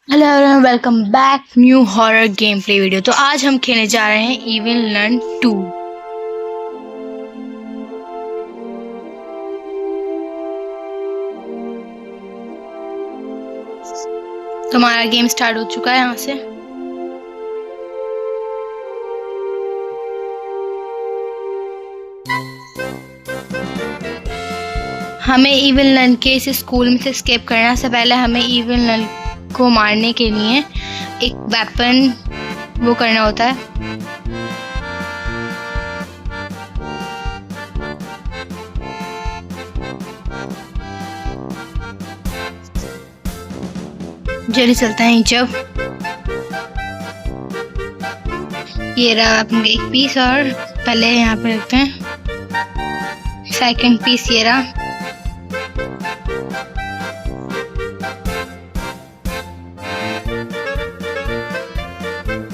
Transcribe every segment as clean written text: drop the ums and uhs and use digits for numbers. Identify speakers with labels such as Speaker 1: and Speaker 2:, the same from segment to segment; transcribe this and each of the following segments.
Speaker 1: Hello everyone, welcome back new horror game play video. तो आज हम खेलने जा रहे हैं इविल नन 2। तो हमारा गेम स्टार्ट हो चुका है। यहाँ से हमें इविल नन के इस स्कूल में से एस्केप करना। से पहले हमें इविल नन को मारने के लिए एक वेपन वो करना होता है। जल्दी चलते हैं। जब ये रहा अपने एक पीस, और पहले यहाँ पे रखते हैं सेकंड पीस। ये रहा।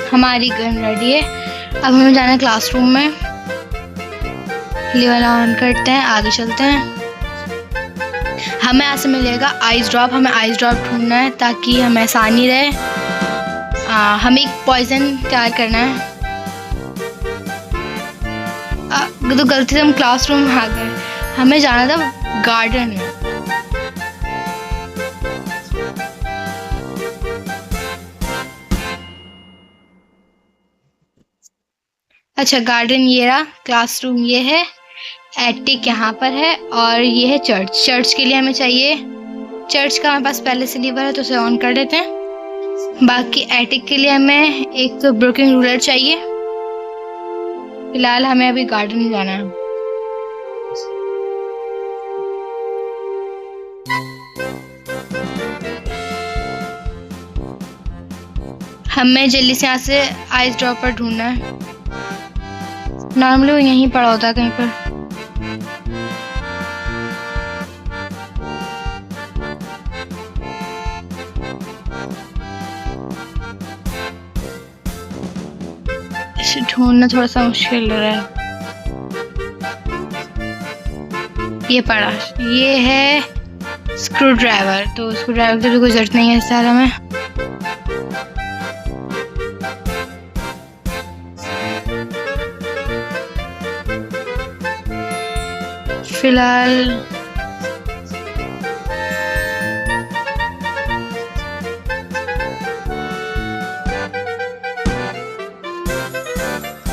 Speaker 1: हमारी गन रेडी है। अब हमें जाना है क्लासरूम में। लेवल ऑन करते हैं, आगे चलते हैं। हमें यहाँ से मिलेगा आइस ड्रॉप। हमें आइस ड्रॉप ढूंढना है ताकि हमें आसानी रहे। हमें एक पॉइजन तैयार करना है। तो गलती से हम क्लासरूम आ गए। हमें जाना था गार्डन में। अच्छा, गार्डन ये रहा, क्लासरूम ये है, एटिक यहाँ पर है, और ये है चर्च। चर्च के लिए हमें चाहिए, चर्च का हमारे पास पहले से लीवर है तो उसे ऑन कर देते हैं। बाकी एटिक के लिए हमें एक ब्रोकन रूलर चाहिए। फिलहाल हमें अभी गार्डन जाना है। हमें जल्दी से यहाँ से आइस ड्रॉपर ढूंढना है। नॉर्मली वो यहीं पड़ा होता है कहीं पर। इसे ढूंढना थोड़ा सा मुश्किल लग रहा है। ये पड़ा, ये है स्क्रू ड्राइवर। तो स्क्रू ड्राइवर की तो कोई जरूरत नहीं है इस सारा में। फिलहाल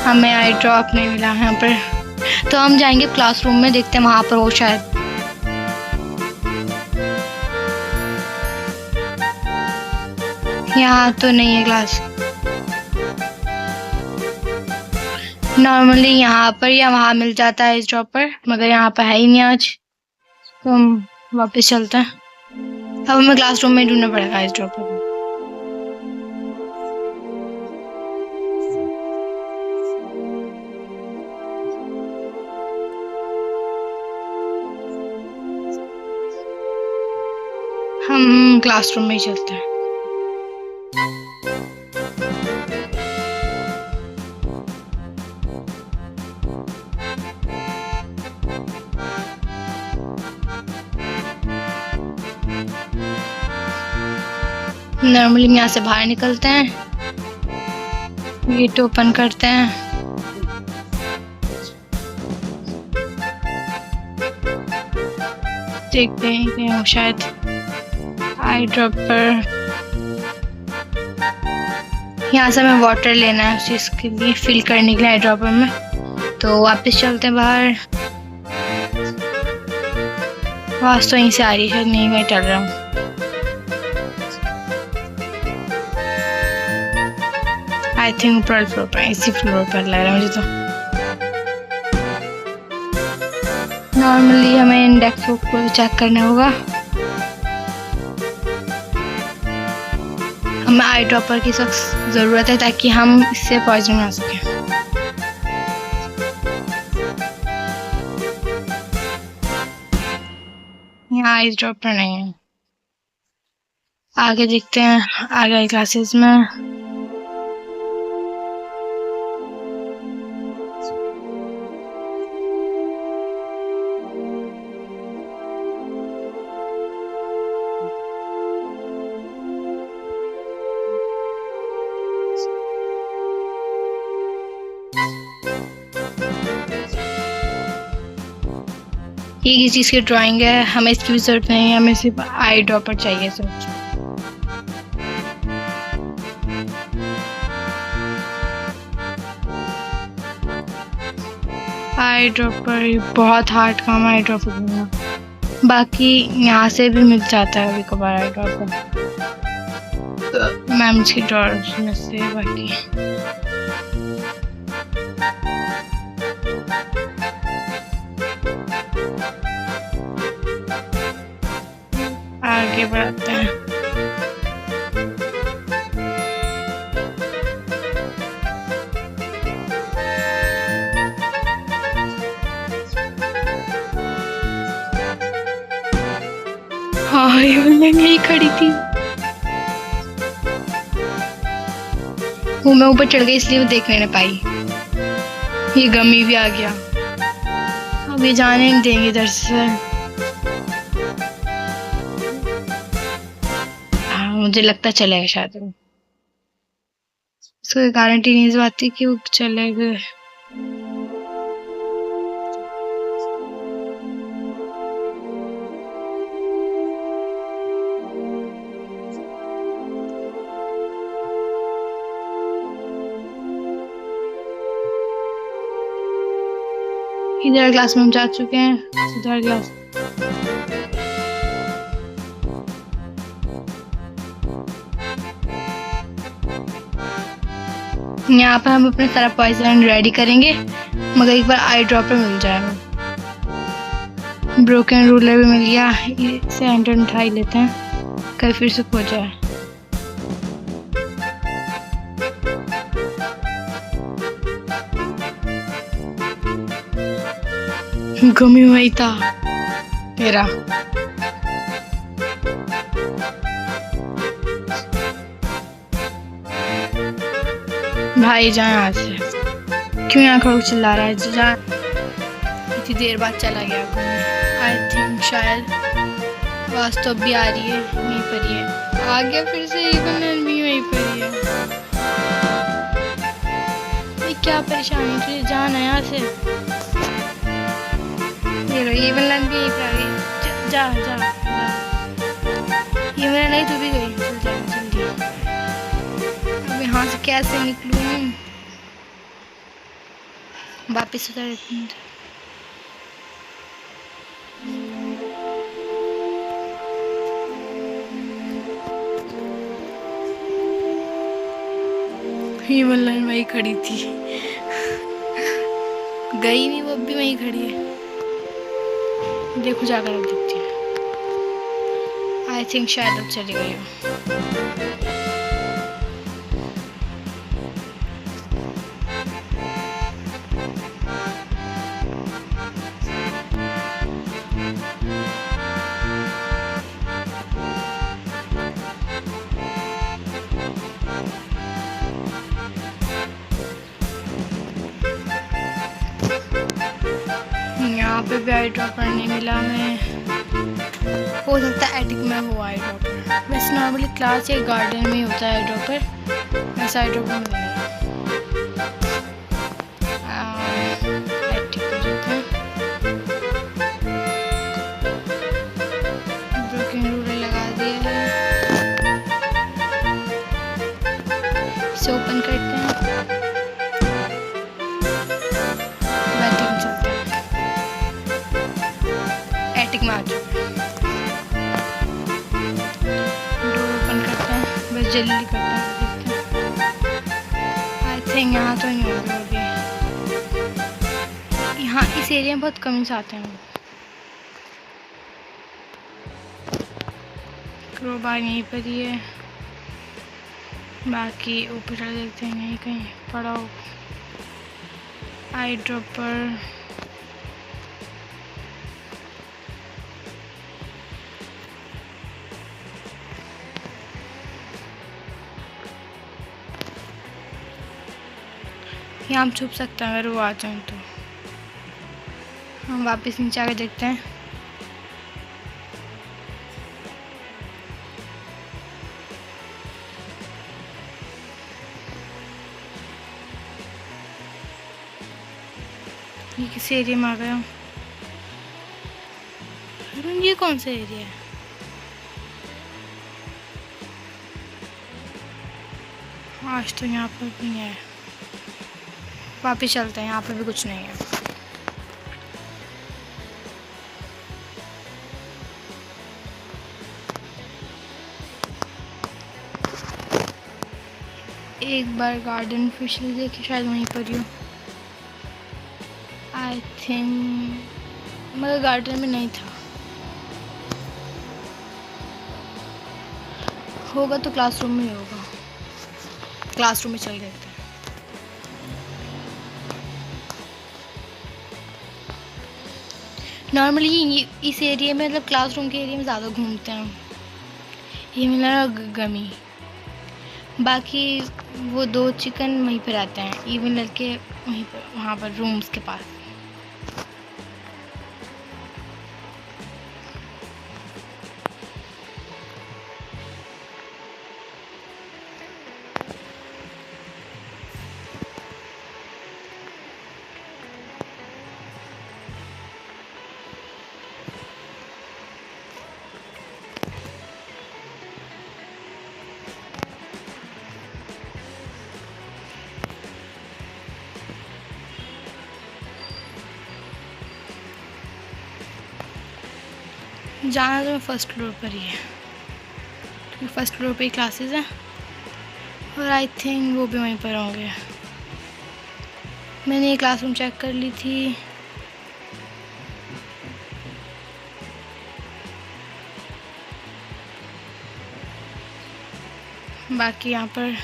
Speaker 1: हमें आई ड्रॉप नहीं मिला यहाँ पर। तो हम जाएंगे क्लासरूम में, देखते हैं वहां पर हो शायद। यहाँ तो नहीं है क्लास। नॉर्मली यहाँ पर या वहां मिल जाता है इस ड्रॉप पर, मगर यहाँ पर है ही नहीं आज। तो हम वापस चलते हैं। अब हमें क्लासरूम में ढूंढना पड़ेगा इस ड्रॉप पर। हम क्लासरूम में ही चलते हैं। नॉर्मली यहाँ से बाहर निकलते हैं, गेट ओपन करते हैं। देखते हैं कहीं हो शायद आई ड्रॉप पर। यहाँ से हमें वाटर लेना है उस चीज के लिए, फिल करने के लिए आई ड्रॉपर में। तो वापस चलते हैं बाहर। आवाज तो यहीं से आ रही है, नहीं मैं चल रहा हूँ। आई थिंक ऊपर फ्लोर पर, इसी फ्लोर पर लग रहा है मुझे तो। नॉर्मली हमें इंडेक्स को चेक करना होगा। हमें आई ड्रॉपर की सख्त जरूरत है ताकि हम इससे पॉइजन बना सकें। यहाँ आई ड्रॉपर नहीं है। आगे देखते हैं, आगे क्लासेस में। ये किस चीज़ की ड्राइंग है, हमें इसकी भी ज़रूरत नहीं है, हमें सिर्फ आई ड्रॉपर चाहिए सिर्फ। आई ड्रॉपर बहुत हार्ड काम है आई ड्रॉपर बनाना। बाकी यहाँ से भी मिल जाता है कभी कभार आई ड्रॉपर, मैम की ड्रॉर्स में से। बाकी आगे बढ़ते हैं। हाँ ये यही खड़ी थी, वो मैं ऊपर चढ़ गई इसलिए वो देख नहीं पाई। ये गमी भी आ गया, अब ये जाने नहीं देंगे इधर से। हाँ मुझे लगता चलेगा शायद, इसको गारंटी नहीं इस बात की कि वो चलेगा। इधर क्लास में हम जा चुके हैं, इधर क्लास। यहाँ पर हम अपने सारा पॉइजन रेडी करेंगे, मगर एक बार आई ड्रॉपर मिल जाएगा। ब्रोकन रूलर भी मिल गया, इसे एंटर उठा ही लेते हैं, कल फिर से खो जाए। गमी वही था तेरा। भाई जा यहाँ से, क्यों यहाँ खड़ो चिल्ला रहा है? जा, इतनी देर बाद चला गया। आई थिंक शायद वास्तव भी आ रही है, वहीं पर ही है। आ गया फिर से, इवन भी वहीं पर ही है। ये क्या परेशानी, तुझे जाना है यहाँ से। ये वलन भी यहीं पर आ गई। जा जा जा, ये मेरा नहीं, तू भी गई। चल जा जल्दी। अब यहाँ से कैसे निकलूं? वापिस उतर। ये वलन वही खड़ी थी, गई नहीं, वो अब भी वहीं खड़ी है। देखो जाकर अब दिखती है। आई थिंक शायद अब चली गई हो। यहाँ पे भी आई ड्रॉपर नहीं मिला हमें, हो सकता है एटिक में हो आई ड्रॉपर। वैसे नॉर्मली क्लास या गार्डन में ही होता है आई ड्रॉपर, वैसे आई ड्रॉपर में नहीं। एटिक हो जाता है। ब्रोकन रूलर लगा दिया है, इसे ओपन करते हैं। एटिक में आ चुके हैं, डोर ओपन करते हैं, बस जल्दी करते हैं। आई थिंक यहाँ तो नहीं होगा अभी। यहाँ इस एरिया में बहुत कम से आते हैं। क्रोबार यहीं पर ही है, बाकी ऊपर देखते हैं यहीं कहीं पड़ा हो आई ड्रॉपर। यहाँ हम छुप सकते हैं अगर वो आ जाए तो। हम वापस नीचे आके देखते हैं। ये किस एरिया में आ गया? ये कौन सा एरिया है? आज तो यहाँ पर नहीं है, वापस चलते हैं, यहाँ पर भी कुछ नहीं है। एक बार गार्डन फिशली देखे, शायद वहीं पर ही हो, आई थिंक, मगर गार्डन में नहीं था। होगा तो क्लासरूम में ही होगा, क्लासरूम में चल देते हैं। नॉर्मली इस एरिया में, मतलब क्लासरूम के एरिया में ज़्यादा घूमते हैं, ये मिला गमी। बाकी वो 2 चिकन वहीं पर रहते हैं, इवन लड़के वहीं पर, वहाँ पर रूम्स के पास। जाना तो फर्स्ट फ्लोर पर ही है, क्योंकि फर्स्ट फ्लोर पे ही क्लासेस हैं, और आई थिंक वो भी वहीं पर होंगे। मैंने ये क्लासरूम चेक कर ली थी, बाकी यहाँ पर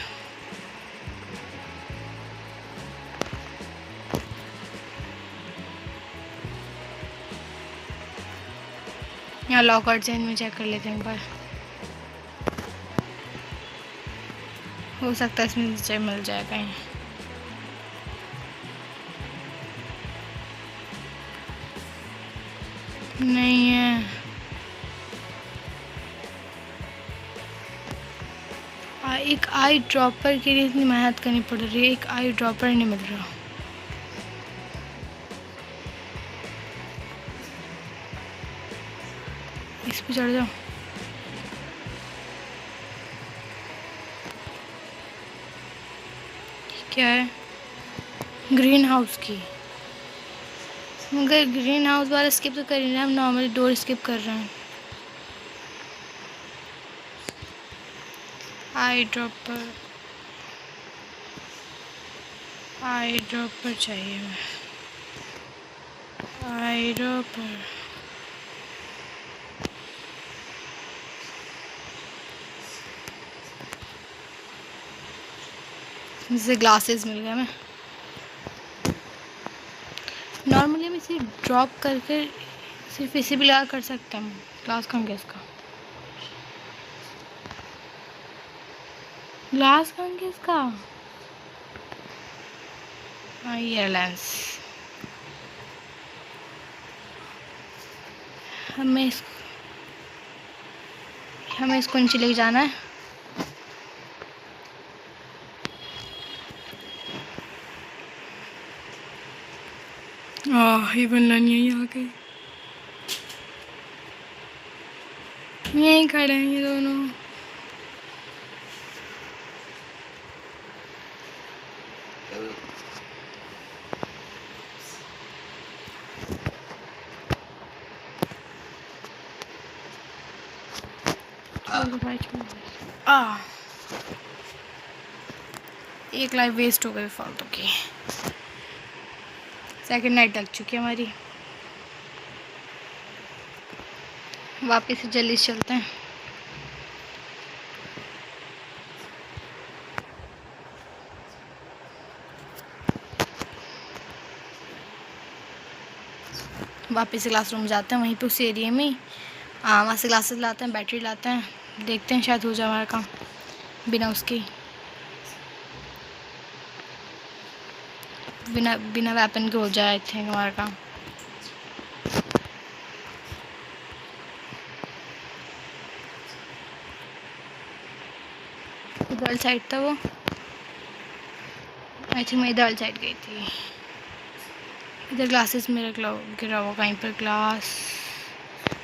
Speaker 1: यहाँ लॉकआउट से इनमें चेक कर लेते हैं एक बार, हो सकता है इसमें नीचे मिल जाए कहीं। नहीं है, एक आई ड्रॉपर के लिए इतनी मेहनत करनी पड़ रही है, एक आई ड्रॉपर नहीं मिल रहा। इस पे चढ़ जाओ। क्या है? ग्रीन हाउस की, मगर ग्रीन हाउस वाला स्किप तो कर ही रहे हैं, हम नॉर्मली डोर स्किप कर रहे हैं। आई ड्रॉपर, आई ड्रॉपर चाहिए हमें, आई ड्रॉपर। जैसे ग्लासेस मिल गए हमें। नॉर्मली हम इसे ड्रॉप करके सिर्फ इसे भी लगा कर सकते हैं। ग्लास कहाँ गया इसका? ग्लास कहाँ गया इसका? हाँ, ये लेंस। हमें इसको नीचे लेके जाना है। इवन लानी यहीं आ गई, यहीं खड़े हैं ये दोनों। एक लाइफ वेस्ट हो गई फालतू की। सेकंड नाइट लग चुकी है हमारी, वापस से जल्दी चलते हैं। वापस से क्लासरूम जाते हैं, वहीं पे उस एरिया में वहाँ से ग्लासेस लाते हैं, बैटरी लाते हैं, देखते हैं शायद हो जाए हमारा काम बिना उसके, बिना वेपन के हो जाए आई थिंक हमारा काम। इधर साइड था वो, आई थिंक मैं इधर साइड गई थी। इधर ग्लासेस मेरा गिरा हुआ कहीं पर ग्लास,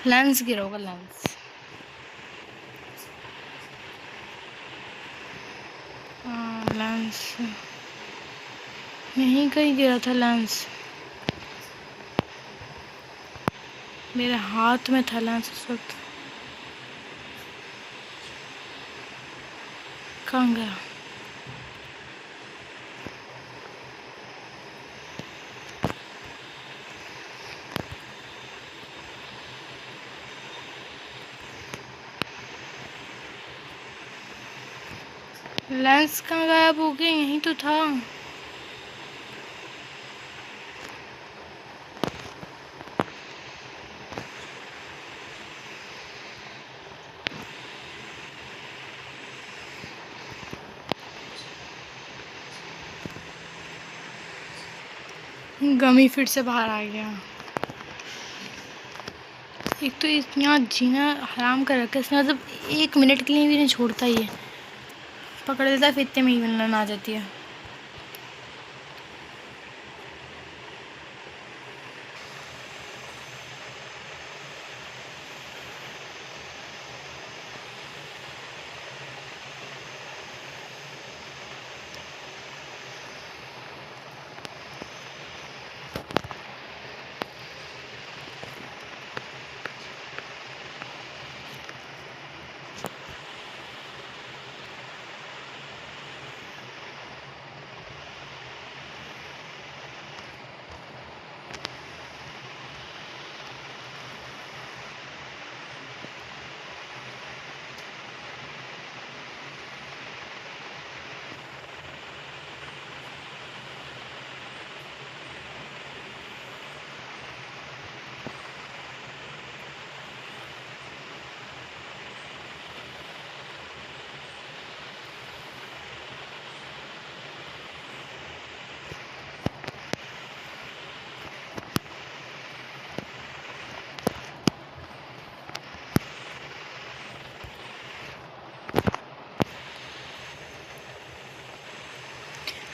Speaker 1: लेंस गिरा होगा, लेंस। हाँ लेंस यहीं कहीं गिरा था लेंस। मेरे हाथ में था लेंस उस वक्त। कहाँ गया? लेंस कहाँ गायब हो गया? यहीं तो था। गमी फिर से बाहर आ गया। एक तो यहाँ जीना हराम कर रखा है इसने, मतलब 1 मिनट के लिए भी नहीं छोड़ता ये। पकड़ लेता है फिर इतने में ही मिलना आ जाती है।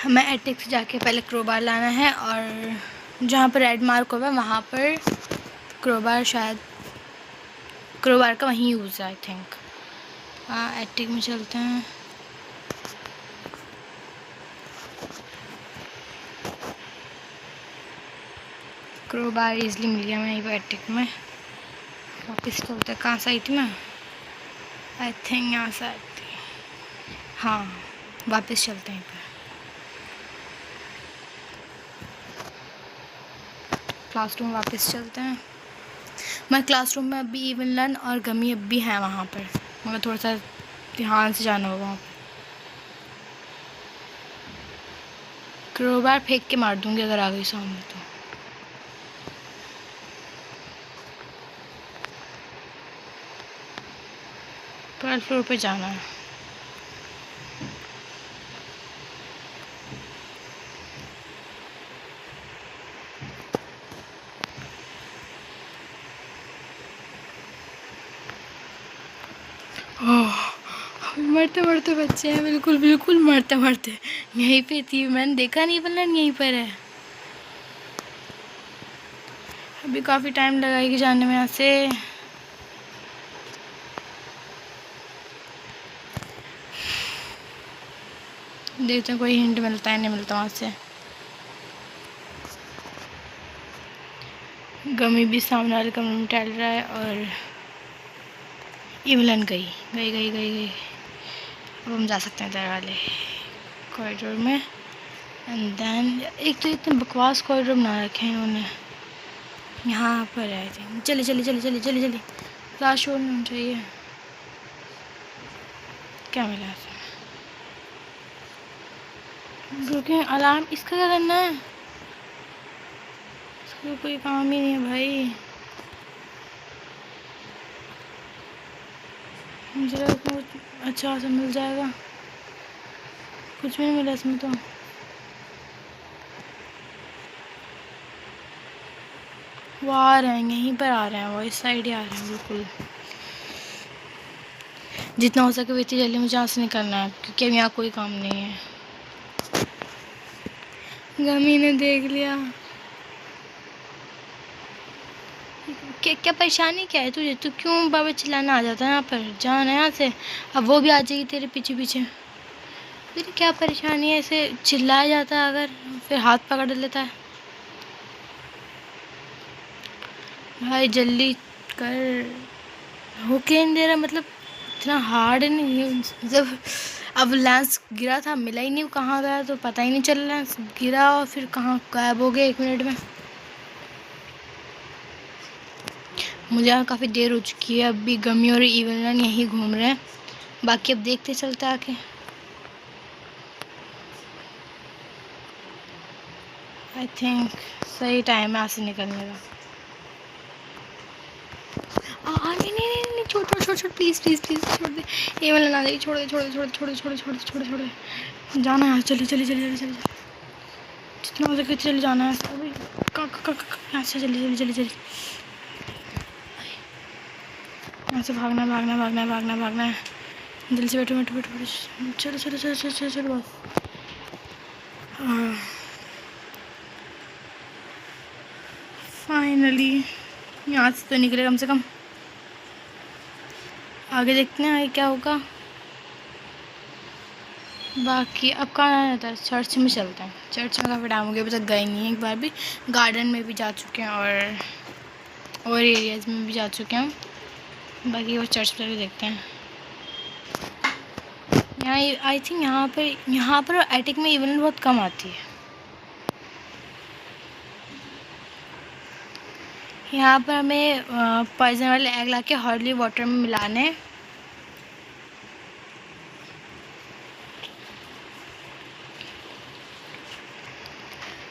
Speaker 1: हमें एटिक से जाके पहले क्रोबार लाना है, और जहाँ पर रेड मार्क होगा वहाँ पर क्रोबार, शायद क्रोबार का वहीं यूज़ है आई थिंक। हाँ एटिक में चलते हैं। क्रोबार इजली मिल गया मैं यहीं एटिक में। वापस चलते, कहाँ से आई थी मैं? आई थिंक यहाँ से आई थी। हाँ वापस चलते हैं। क्लासरूम वापस चलते हैं। मैं क्लासरूम में अभी इवनलन और गमी अभी हैं वहाँ पर, मगर थोड़ा सा ध्यान से जाना होगा वहाँ पर। क्रोबार फेंक के मार दूँगी अगर आ गई सामने तो। थर्ड फ्लोर पे जाना है। मरते मरते बच्चे हैं, बिल्कुल बिल्कुल मरते मरते। यहीं पे थी, मैंने देखा नहीं इवनलन यहीं पर है। अभी काफ़ी टाइम लगाएगी जाने में यहाँ से। देखते हैं कोई हिंट मिलता है, नहीं मिलता वहाँ से। गमी भी सामने वाले कमरे में टहल रहा है, और इवलन गई गई गई गई गई। अब हम जा सकते हैं इधर वाले कॉरिडोर में। एंड देन एक तो इतने बकवास कॉरिडोर बना रखे हैं इन्होंने। यहाँ पर है चले चले चले चले चले चले। फ्लैश शोर नहीं होना चाहिए। क्या मिला है? क्योंकि अलार्म, इसका क्या करना है? इसका कोई काम ही नहीं है भाई। मुझे लगा कुछ अच्छा सा मिल जाएगा, कुछ भी नहीं मिला इसमें तो। वो आ रहे हैं, यहीं पर आ रहे हैं, वो इस साइड ही आ रहे हैं बिल्कुल। जितना हो सके इतनी जल्दी मुझे यहाँ से निकलना है, क्योंकि अब यहाँ कोई काम नहीं है। गमी ने देख लिया। क्या क्या परेशानी क्या है तुझे? तू क्यों बाबा चिल्लाना आ जाता है यहाँ पर? जाना यहाँ से। अब वो भी आ जाएगी तेरे पीछे पीछे। तेरी क्या परेशानी है? ऐसे चिल्लाया जाता है अगर, फिर हाथ पकड़ लेता है। भाई जल्दी कर। होके नहीं दे रहा, मतलब इतना हार्ड नहीं है। जब अब लेंस गिरा था, मिला ही नहीं, कहाँ गया तो पता ही नहीं चल रहा। गिरा और फिर कहाँ गायब हो गया 1 मिनट में। मुझे यहाँ काफ़ी देर हो चुकी है। अब भी गमी और इवन यहीं घूम रहे हैं। बाकी अब देखते चलते आके। आई थिंक सही टाइम है यहाँ से निकलने का। नहीं नहीं नहीं नहीं, छोड़ छोड़ छोड़ छोड़, प्लीज़ प्लीज़ प्लीज़ छोड़ दे। ये वाला ना दे, छोड़ दे छोड़ दे छोड़ दे छोड़ दे छोड़ दे छोड़ दे छोड़ दे छोड़ दे। जाना है, चलिए चलिए चलिए चलिए, जितना हो सके चले जाना है अभी। यहाँ से चलिए चलिए चलिए चलिए, यहाँ से भागना भागना भागना भागना भागना है। जल्दी से बैठो बैठो बैठो बैठो, चलो चलो चलो चलो चलो चलो बस। फाइनली यहाँ से तो निकले कम से कम। आगे देखते हैं आगे क्या होगा। बाकी अब कहाँ आना था? चर्च में चलते हैं। चर्च में काफ़ी टाइम हो गया, अभी तक गए नहीं हैं एक बार भी। गार्डन में भी जा चुके हैं और एरियाज़ में भी जा चुके हैं। बाकी वो चर्च पर भी देखते हैं। यहाँ आई थिंक यहाँ पर एटिक में इवन बहुत कम आती है। यहाँ पर हमें पॉइजन वाले एग ला के हॉर्ली वाटर में मिलाने।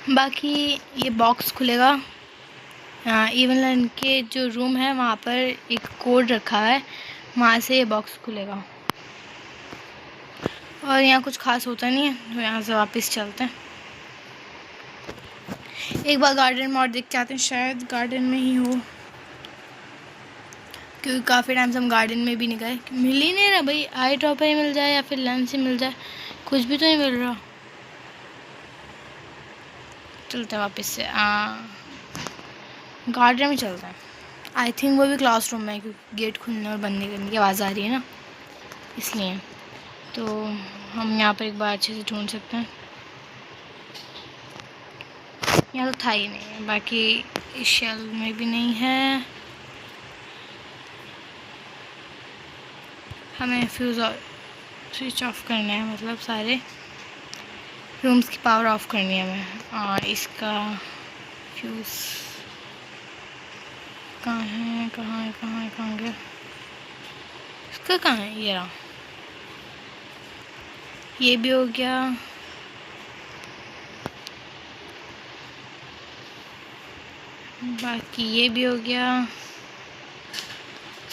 Speaker 1: बाकी ये बॉक्स खुलेगा। इवन के जो रूम है वहाँ पर एक कोड रखा है, वहाँ से ये बॉक्स खुलेगा। और यहाँ कुछ खास होता नहीं है, तो यहाँ से वापस चलते हैं। एक बार गार्डन में और देख के आते हैं, शायद गार्डन में ही हो, क्योंकि काफ़ी टाइम से हम गार्डन में भी नहीं गए। मिल ही नहीं रहा भाई। आई ड्रॉपर ही मिल जाए या फिर लेंस ही मिल जाए, कुछ भी तो नहीं मिल रहा। चलते हैं वापस से गार्डन में चलते हैं। आई थिंक वो भी क्लासरूम में है, क्योंकि गेट खुलने और बंद करने की आवाज़ आ रही है ना, इसलिए। तो हम यहाँ पर एक बार अच्छे से ढूंढ सकते हैं। यहाँ तो था ही नहीं है। बाकी इस शेल में भी नहीं है। हमें फ्यूज़ स्विच ऑफ करना है, मतलब सारे रूम्स की पावर ऑफ करनी है हमें। इसका फ्यूज़ कहाँ है? कहाँ है? कहाँ है? कहाँ गया? इसका कहाँ है? ये रहा। ये भी हो गया। बाकी ये भी हो गया।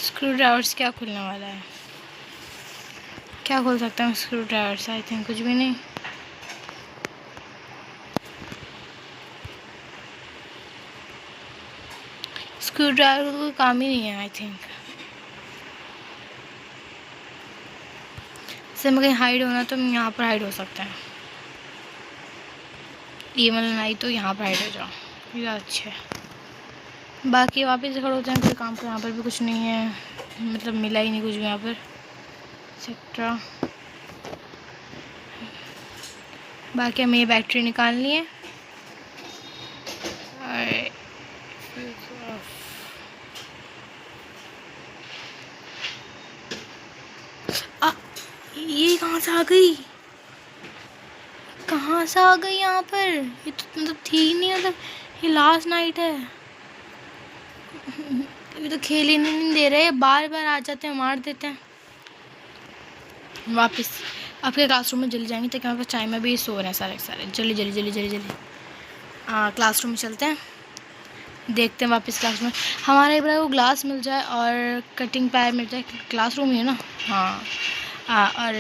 Speaker 1: स्क्रू ड्राइवर्स क्या खुलने वाला है? क्या खोल सकता हूँ स्क्रू ड्राइवर्स? आई थिंक कुछ भी नहीं। स्क्रू ड्राइवर का कोई काम ही नहीं है आई थिंक। से मैं कहीं हाइड होना तो हम यहाँ पर हाइड हो सकते हैं। ईमेल नहीं तो यहाँ पर हाइड हो जाओ, ये अच्छा है। बाकी वापस खड़े होते हैं फिर काम पर। यहाँ पर भी कुछ नहीं है, मतलब मिला ही नहीं कुछ भी यहाँ पर एक्सेट्रा। बाकी हमें ये बैटरी निकालनी है। ये कहाँ से आ गई? कहाँ से आ गई यहाँ पर? ये तो मतलब थी ही नहीं, मतलब ये लास्ट नाइट है। अभी तो खेल ही नहीं दे रहे, बार बार आ जाते हैं, मार देते हैं। वापस आपके क्लासरूम में जल्दी जाएंगे ताकि हमारे पास टाइम में भी सो रहे हैं सारे सारे। जल्दी जल्दी जल्दी जल्दी जल्दी क्लासरूम में चलते हैं, देखते हैं वापस क्लासरूम में हमारा एक बार वो ग्लास मिल जाए और कटिंग प्लायर मिल जाए। क्लासरूम ही है ना? हाँ और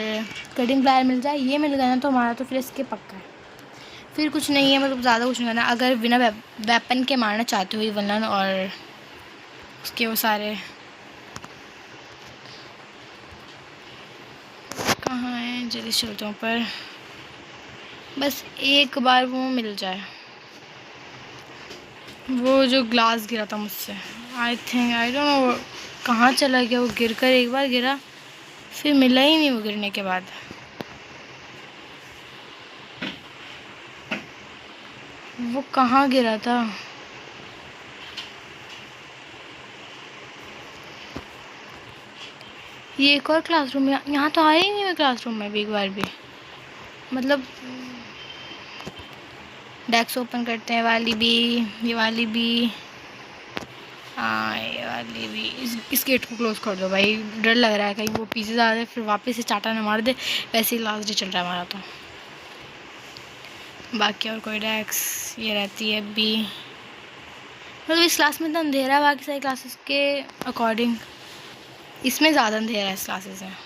Speaker 1: कटिंग प्लायर मिल जाए, ये मिल गया ना तो हमारा तो फिर इसके पक्का है। फिर कुछ नहीं है, मतलब ज़्यादा कुछ नहीं करना। अगर बिना वेपन के मारना चाहते हो विलन और उसके वो सारे कहाँ हैं, जल्दी चलते हैं ऊपर। बस एक बार वो मिल जाए, वो जो ग्लास गिरा था मुझसे। आई डोंट नो कहाँ चला गया वो, गिर कर एक बार गिरा फिर मिला ही नहीं वो गिरने के बाद। वो कहाँ गिरा था? ये एक और क्लासरूम है, यहाँ तो आया ही नहीं मैं क्लासरूम में भी एक बार भी। मतलब डेस्क ओपन करते हैं, वाली भी, ये वाली भी, हाँ ये वाली भी। इस गेट को क्लोज कर दो भाई, डर लग रहा है कहीं वो पीछे आ जाए फिर वापस से चाटा न मार दे। वैसे ही लास्ट डे चल रहा है हमारा तो। बाकी और कोई डेस्क ये रहती है भी, मतलब इस क्लास में तो अंधेरा है बाकी सारी क्लासेस के अकॉर्डिंग, इसमें ज़्यादा अंधेरा है इस क्लासेस में।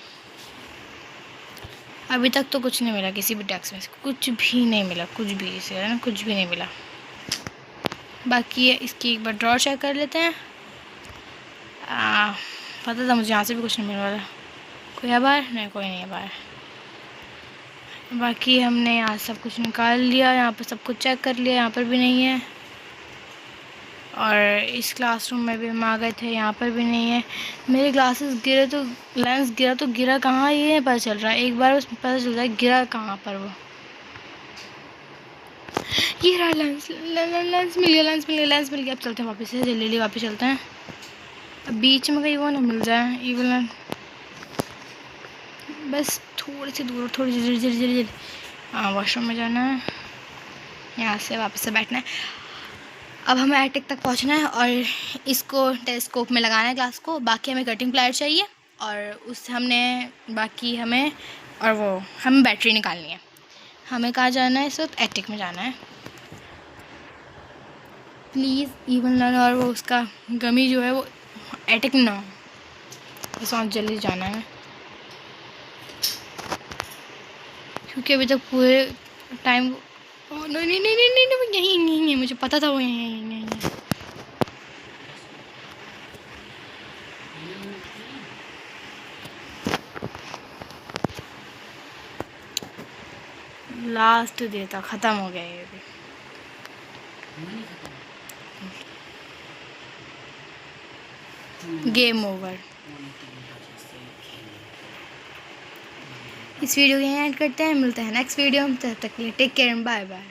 Speaker 1: अभी तक तो कुछ नहीं मिला किसी भी डेस्क में, कुछ भी नहीं मिला, कुछ भी इसे है ना, कुछ भी नहीं मिला। बाकी इसकी एक बार ड्रॉर चेक कर लेते हैं। पता था मुझे यहाँ से भी कुछ नहीं मिलने वाला। कोई है बाहर? नहीं, कोई नहीं है बाहर। बाकी हमने यहाँ सब कुछ निकाल लिया, यहाँ पर सब कुछ चेक कर लिया, यहाँ पर भी नहीं है। और इस क्लासरूम में भी हम आ गए थे, यहाँ पर भी नहीं है। मेरे ग्लासेस गिरे तो लेंस गिरा तो गिरा कहाँ ये नहीं पता चल रहा है। एक बार उसमें पता चल रहा है गिरा कहाँ पर वो। ये रहा लेंस, लेंस मिल गया, लेंस मिल गया, लेंस मिल गया। अब चलते हैं वापस से, जल्दी वापस चलते हैं। अब बीच में कहीं वो ना मिल जाए इवन, बस थोड़ी सी दूर, थोड़ी जल्दी जल्दी जल्दी। हाँ वॉशरूम में जाना है, यहाँ से वापस से बैठना है। अब हमें एटिक तक पहुँचना है और इसको टेलीस्कोप में लगाना है ग्लास को। बाकी हमें कटिंग प्लायर चाहिए और उससे बाकी हमें और वो हम बैटरी निकालनी है। हमें कहाँ जाना है इस वक्त? एटिक में जाना है। प्लीज़ इवन लर्न और वो उसका गमी जो है वो एटिक में ना हो, बस वहाँ जल्दी जाना है क्योंकि अभी तक पूरे टाइम नहीं नहीं नहीं नहीं नहीं वो यहीं नहीं है, मुझे नहीं, पता था वो यहीं नहीं है। लास्ट डे था, ख़त्म हो गया ये भी। Game over. इस वीडियो को यहीं एंड करते हैं, मिलते हैं नेक्स्ट वीडियो में। तब तक के लिए टेक केयर, बाय बाय।